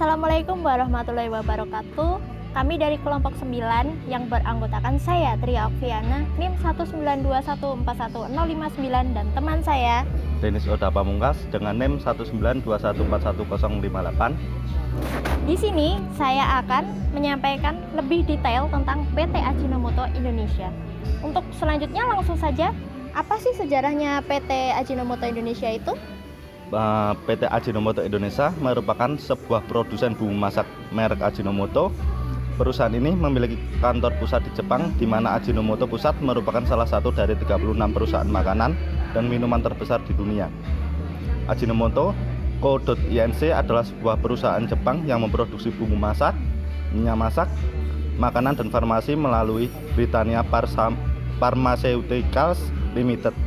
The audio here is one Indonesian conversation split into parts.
Assalamualaikum warahmatullahi wabarakatuh. Kami dari kelompok 9 yang beranggotakan saya, Tria Okviana, NIM 192141059 dan teman saya, Denis Oda Pamungkas dengan NIM 192141058. Di sini saya akan menyampaikan lebih detail tentang PT Ajinomoto Indonesia. Untuk selanjutnya langsung saja, apa sih sejarahnya PT Ajinomoto Indonesia itu? PT Ajinomoto Indonesia merupakan sebuah produsen bumbu masak merek Ajinomoto. Perusahaan ini memiliki kantor pusat di Jepang, di mana Ajinomoto Pusat merupakan salah satu dari 36 perusahaan makanan dan minuman terbesar di dunia. Ajinomoto Co. Inc. adalah sebuah perusahaan Jepang yang memproduksi bumbu masak, minyak masak, makanan dan farmasi melalui Britannia Pharmaceuticals Limited.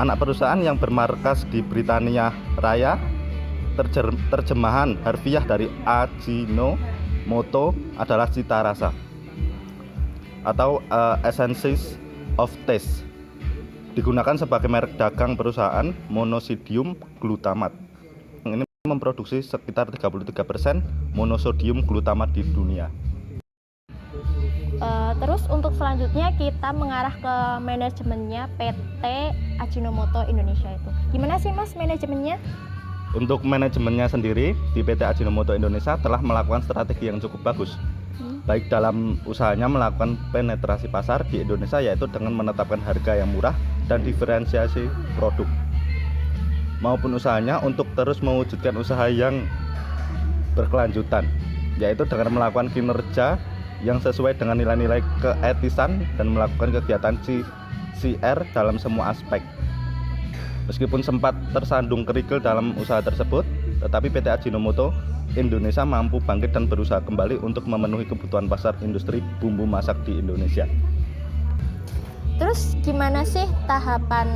Anak perusahaan yang bermarkas di Britania Raya. Terjemahan harfiah dari Ajinomoto adalah cita rasa atau Essence of Taste. Digunakan sebagai merek dagang perusahaan monosodium glutamate. Ini memproduksi sekitar 33% monosodium glutamate di dunia. Terus untuk selanjutnya kita mengarah ke manajemennya PT Ajinomoto Indonesia itu. Gimana sih Mas manajemennya? Untuk manajemennya sendiri di PT Ajinomoto Indonesia telah melakukan strategi yang cukup bagus. Baik dalam usahanya melakukan penetrasi pasar di Indonesia, yaitu dengan menetapkan harga yang murah dan diferensiasi produk, maupun usahanya untuk terus mewujudkan usaha yang berkelanjutan, yaitu dengan melakukan kinerja yang sesuai dengan nilai-nilai keetisan dan melakukan kegiatan CSR dalam semua aspek. Meskipun sempat tersandung kerikil dalam usaha tersebut, tetapi PT Ajinomoto Indonesia mampu bangkit dan berusaha kembali untuk memenuhi kebutuhan pasar industri bumbu masak di Indonesia. Terus gimana sih tahapan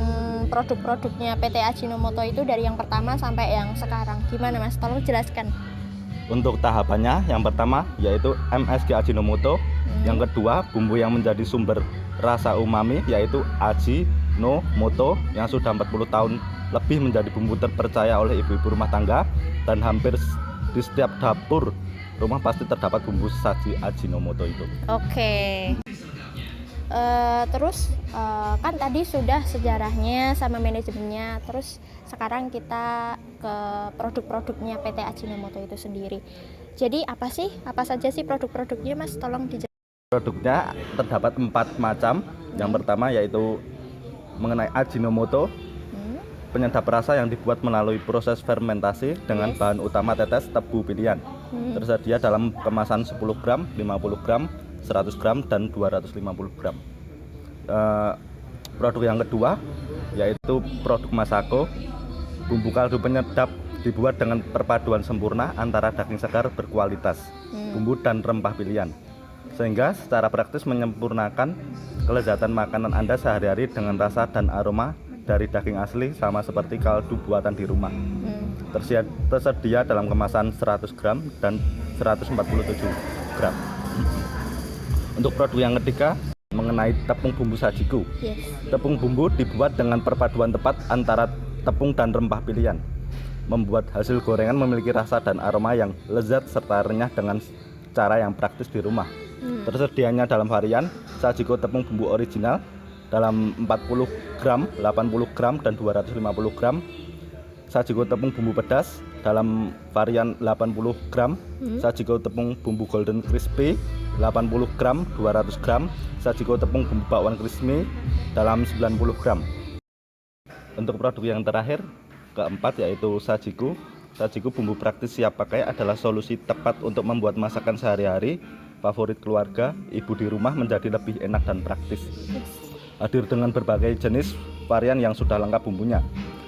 produk-produknya PT Ajinomoto itu dari yang pertama sampai yang sekarang? Gimana Mas? Tolong jelaskan. Untuk tahapannya, yang pertama yaitu MSG Ajinomoto, yang kedua bumbu yang menjadi sumber rasa umami yaitu Ajinomoto yang sudah 40 tahun lebih menjadi bumbu terpercaya oleh ibu-ibu rumah tangga, dan hampir di setiap dapur rumah pasti terdapat bumbu saji Ajinomoto itu. Oke. Terus kan tadi sudah sejarahnya sama manajemennya, terus sekarang kita ke produk-produknya PT Ajinomoto itu sendiri. Jadi apa saja sih produk-produknya Mas? Tolong dijelaskan. Produknya terdapat 4 macam. Yang pertama yaitu mengenai Ajinomoto, penyedap rasa yang dibuat melalui proses fermentasi dengan bahan utama tetes tebu pilihan. Tersedia dalam kemasan 10 gram, 50 gram, 100 gram, dan 250 gram. Produk yang kedua yaitu produk Masako, bumbu kaldu penyedap dibuat dengan perpaduan sempurna antara daging segar berkualitas, bumbu dan rempah pilihan, sehingga secara praktis menyempurnakan kelezatan makanan Anda sehari-hari dengan rasa dan aroma dari daging asli sama seperti kaldu buatan di rumah. Tersedia dalam kemasan 100 gram dan 147 gram. Untuk produk yang ketiga mengenai tepung bumbu sajiku. Tepung bumbu dibuat dengan perpaduan tepat antara tepung dan rempah pilihan, membuat hasil gorengan memiliki rasa dan aroma yang lezat serta renyah dengan cara yang praktis di rumah. Tersedianya dalam varian Sajiko tepung bumbu original dalam 40 gram, 80 gram, dan 250 gram. Sajiko tepung bumbu pedas dalam varian 80 gram. Sajiko tepung bumbu golden crispy 80 gram, 200 gram. Sajiko tepung bumbu bakwan crispy dalam 90 gram. Untuk produk yang terakhir, keempat, yaitu Sajiku. Sajiku bumbu praktis siap pakai adalah solusi tepat untuk membuat masakan sehari-hari favorit keluarga, ibu di rumah menjadi lebih enak dan praktis. Hadir dengan berbagai jenis varian yang sudah lengkap bumbunya.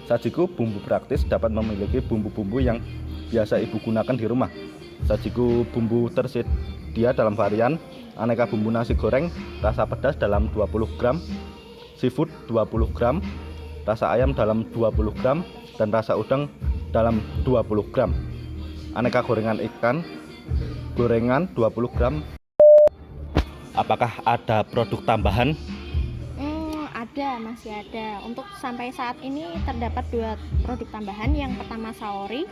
Sajiku bumbu praktis dapat memiliki bumbu-bumbu yang biasa ibu gunakan di rumah. Sajiku bumbu tersedia dalam varian aneka bumbu nasi goreng rasa pedas dalam 20 gram, seafood 20 gram, rasa ayam dalam 20 gram, dan rasa udang dalam 20 gram. Aneka gorengan ikan gorengan 20 gram. Apakah ada produk tambahan? masih ada. Untuk sampai saat ini terdapat 2 produk tambahan. Yang pertama saori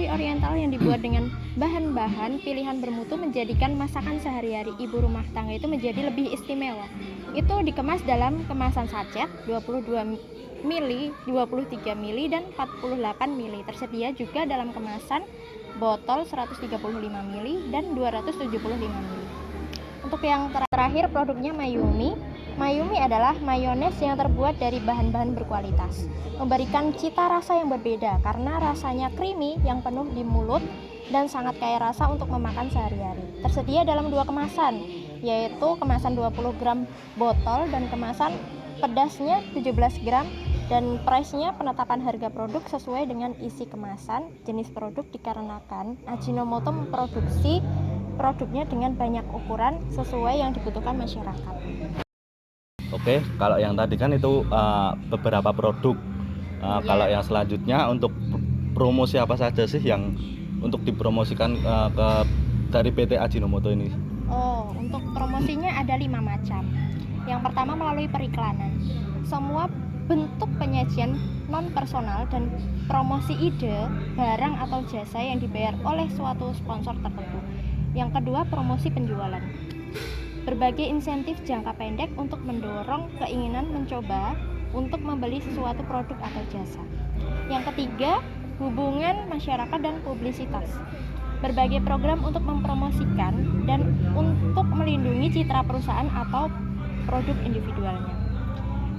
oriental yang dibuat dengan bahan-bahan pilihan bermutu menjadikan masakan sehari-hari ibu rumah tangga itu menjadi lebih istimewa. Itu dikemas dalam kemasan sachet 22 mili, 23 mili, dan 48 mili. Tersedia juga dalam kemasan botol 135 mili dan 275 mili. Untuk yang terakhir produknya Mayumi adalah mayones yang terbuat dari bahan-bahan berkualitas, memberikan cita rasa yang berbeda karena rasanya creamy yang penuh di mulut dan sangat kaya rasa untuk memakan sehari-hari. Tersedia dalam 2 kemasan, yaitu kemasan 20 gram botol dan kemasan pedasnya 17 gram, dan price-nya penetapan harga produk sesuai dengan isi kemasan jenis produk dikarenakan Ajinomoto memproduksi produknya dengan banyak ukuran sesuai yang dibutuhkan masyarakat. Oke, kalau yang tadi kan itu beberapa produk. Kalau yang selanjutnya untuk promosi apa saja sih yang untuk dipromosikan dari PT Ajinomoto ini? Oh, untuk promosinya ada 5 macam. Yang pertama melalui periklanan. Semua bentuk penyajian non personal dan promosi ide, barang atau jasa yang dibayar oleh suatu sponsor tertentu. Yang kedua, promosi penjualan. Berbagai insentif jangka pendek untuk mendorong keinginan mencoba untuk membeli sesuatu produk atau jasa. Yang ketiga, hubungan masyarakat dan publisitas. Berbagai program untuk mempromosikan dan untuk melindungi citra perusahaan atau produk individualnya.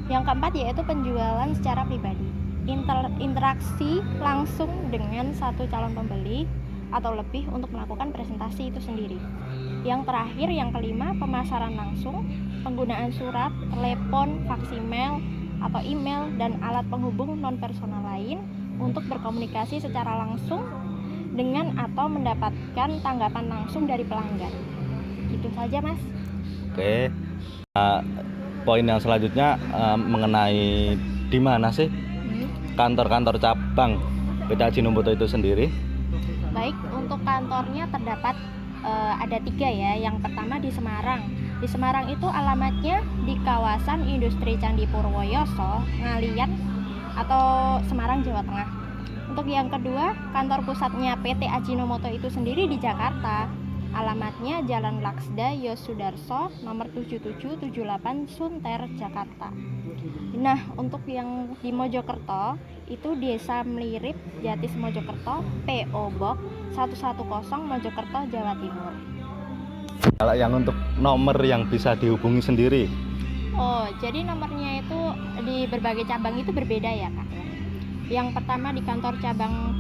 Yang keempat yaitu penjualan secara pribadi. Interaksi langsung dengan satu calon pembeli atau lebih untuk melakukan presentasi itu sendiri. Yang terakhir, yang kelima, pemasaran langsung, penggunaan surat, telepon, faksimiles atau email dan alat penghubung non personal lain untuk berkomunikasi secara langsung dengan atau mendapatkan tanggapan langsung dari pelanggan. Itu saja, Mas. Oke. Poin yang selanjutnya mengenai di mana sih kantor-kantor cabang PT Ajinomoto itu sendiri? Baik, untuk kantornya terdapat ada 3 ya. Yang pertama di Semarang. Di Semarang itu alamatnya di kawasan Industri Candi Purwoyoso, Ngalian atau Semarang, Jawa Tengah. Untuk yang kedua, kantor pusatnya PT Ajinomoto itu sendiri di Jakarta. Alamatnya Jalan Laksda Yosudarso nomor 7778 Sunter, Jakarta. Nah, untuk yang di Mojokerto itu Desa Mlirip, Jatis Mojokerto, PO Box 110 Mojokerto, Jawa Timur. Kalau yang untuk nomor yang bisa dihubungi sendiri? Oh, jadi nomornya itu di berbagai cabang itu berbeda ya, Kak. Yang pertama di kantor cabang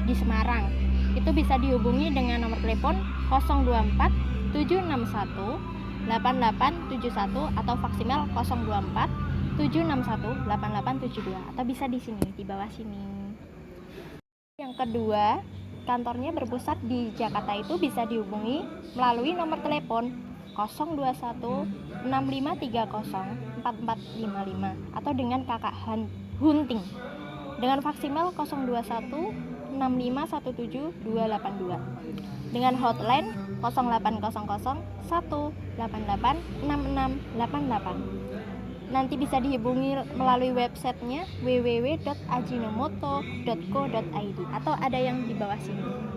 di Semarang itu bisa dihubungi dengan nomor telepon 024 761 8871 atau faksimal 024 761 8872 atau bisa di sini di bawah sini. Yang kedua, kantornya berpusat di Jakarta itu bisa dihubungi melalui nomor telepon 021 6530 4455 atau dengan Kakak Hunting dengan faksimal 021 6517 282 dengan hotline 0800 188 6688. Nanti bisa dihubungi melalui websitenya www.ajinomoto.co.id atau ada yang di bawah sini.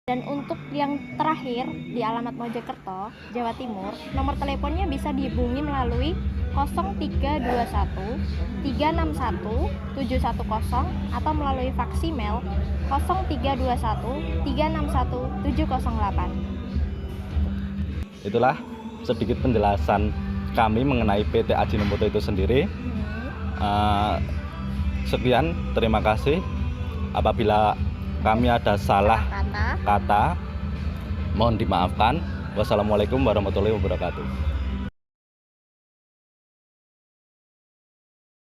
Dan untuk yang terakhir di alamat Mojokerto, Jawa Timur, nomor teleponnya bisa dihubungi melalui 0321 361 710 atau melalui faksimal 0321 361 708. Itulah sedikit penjelasan kami mengenai PT Ajinomoto itu sendiri. Sekian, terima kasih. Apabila kami ada salah kata, mohon dimaafkan. Wassalamualaikum warahmatullahi wabarakatuh.